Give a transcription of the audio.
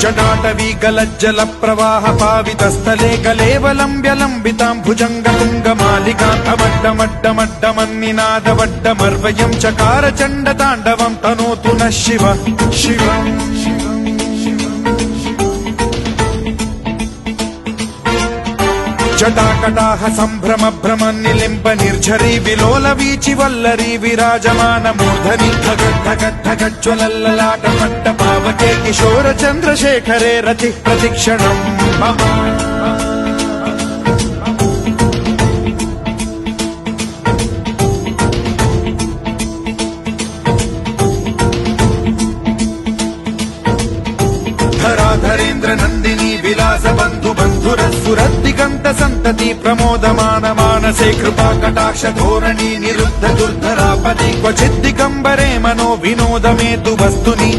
जटाटवी गलज्जल प्रवाह पावितस्थले गलेवलम्ब्य लम्बिताम्भुजङ्गतुङ्गमालिकान्तमड्डमड्डमड्डमन्निनादवड्डमर्वयं चकार चण्डताण्डवं तनोतु नः शिव शिवम् जटाकटाह सम्भ्रम भ्रम निलिम्ब निर्झरी विलोल वीचि वल्लरी विराजमान मूर्धनि धगद्धगद्धगज्ज्वलल्ललाट पट्ट पावके किशोर चन्द्रशेखरे रतिः प्रतिक्षणम् धराधरेन्द्र नन्दिनी विलास बन्धु बन्धुरस्फुरद्दिगन्त सन्तति प्रमोदमान मानसे कृपा कटाक्ष धोरणी निरुद्ध दुर्धरापदि क्वचिद्दिगम्बरे मनो विनोदमेतु वस्तुनि